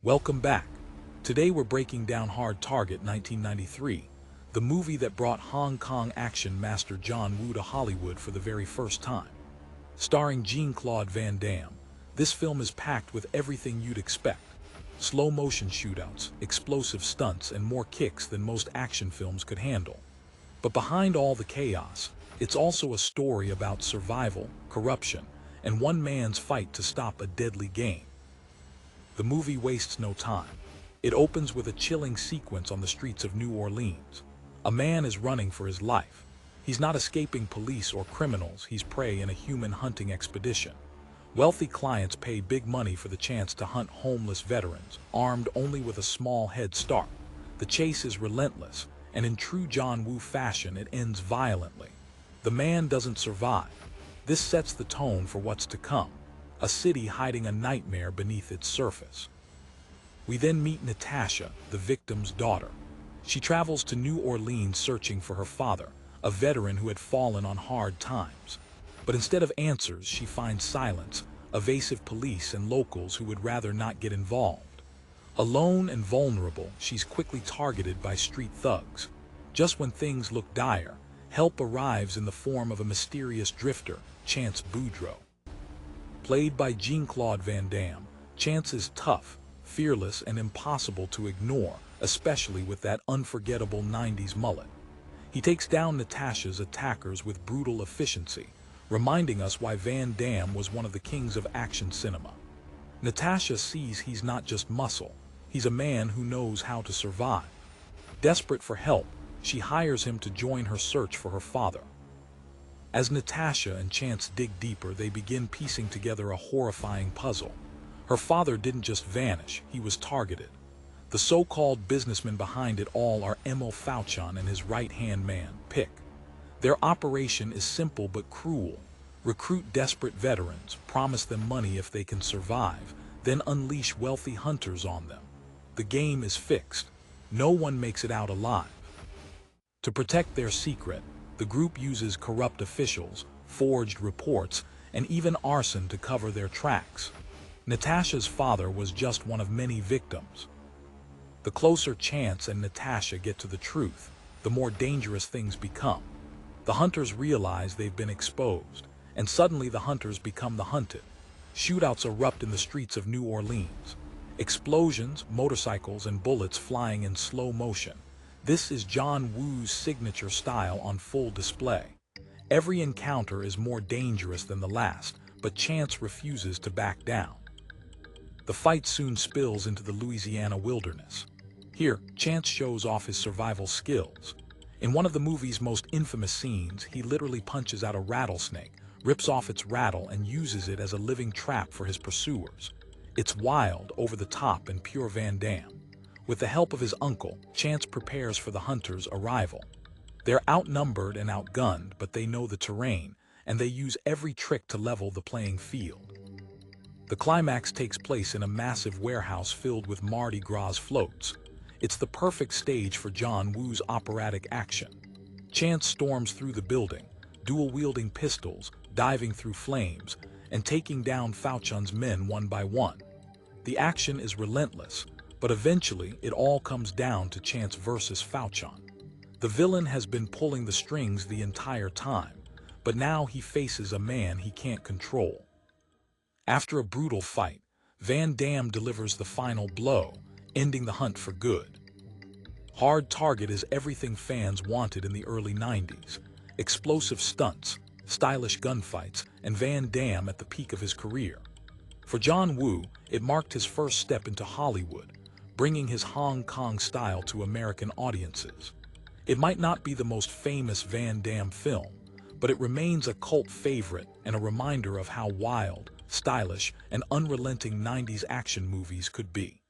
Welcome back. Today we're breaking down Hard Target 1993, the movie that brought Hong Kong action master John Woo to Hollywood for the very first time. Starring Jean-Claude Van Damme, this film is packed with everything you'd expect. Slow-motion shootouts, explosive stunts, and more kicks than most action films could handle. But behind all the chaos, it's also a story about survival, corruption, and one man's fight to stop a deadly game. The movie wastes no time. It opens with a chilling sequence on the streets of New Orleans. A man is running for his life. He's not escaping police or criminals, he's prey in a human hunting expedition. Wealthy clients pay big money for the chance to hunt homeless veterans, armed only with a small head start. The chase is relentless, and in true John Woo fashion, it ends violently. The man doesn't survive. This sets the tone for what's to come. A city hiding a nightmare beneath its surface. We then meet Natasha, the victim's daughter. She travels to New Orleans searching for her father, a veteran who had fallen on hard times. But instead of answers, she finds silence, evasive police, and locals who would rather not get involved. Alone and vulnerable, she's quickly targeted by street thugs. Just when things look dire, help arrives in the form of a mysterious drifter, Chance Boudreaux. Played by Jean-Claude Van Damme, Chance is tough, fearless, and impossible to ignore, especially with that unforgettable 90s mullet. He takes down Natasha's attackers with brutal efficiency, reminding us why Van Damme was one of the kings of action cinema. Natasha sees he's not just muscle, he's a man who knows how to survive. Desperate for help, she hires him to join her search for her father. As Natasha and Chance dig deeper, they begin piecing together a horrifying puzzle. Her father didn't just vanish, he was targeted. The so-called businessmen behind it all are Emil Fauchon and his right-hand man, Pick. Their operation is simple but cruel. Recruit desperate veterans, promise them money if they can survive, then unleash wealthy hunters on them. The game is fixed. No one makes it out alive. To protect their secret, the group uses corrupt officials, forged reports, and even arson to cover their tracks. Natasha's father was just one of many victims. The closer Chance and Natasha get to the truth, the more dangerous things become. The hunters realize they've been exposed, and suddenly the hunters become the hunted. Shootouts erupt in the streets of New Orleans. Explosions, motorcycles, and bullets flying in slow motion. This is John Woo's signature style on full display. Every encounter is more dangerous than the last, but Chance refuses to back down. The fight soon spills into the Louisiana wilderness. Here, Chance shows off his survival skills. In one of the movie's most infamous scenes, he literally punches out a rattlesnake, rips off its rattle, and uses it as a living trap for his pursuers. It's wild, over the top, and pure Van Damme. With the help of his uncle, Chance prepares for the hunters' arrival. They're outnumbered and outgunned, but they know the terrain, and they use every trick to level the playing field. The climax takes place in a massive warehouse filled with Mardi Gras floats. It's the perfect stage for John Woo's operatic action. Chance storms through the building, dual-wielding pistols, diving through flames, and taking down Fauchon's men one by one. The action is relentless, but eventually it all comes down to Chance versus Fauchon. The villain has been pulling the strings the entire time, but now he faces a man he can't control. After a brutal fight, Van Damme delivers the final blow, ending the hunt for good. Hard Target is everything fans wanted in the early 90s. Explosive stunts, stylish gunfights, and Van Damme at the peak of his career. For John Woo, it marked his first step into Hollywood, bringing his Hong Kong style to American audiences. It might not be the most famous Van Damme film, but it remains a cult favorite and a reminder of how wild, stylish, and unrelenting 90s action movies could be.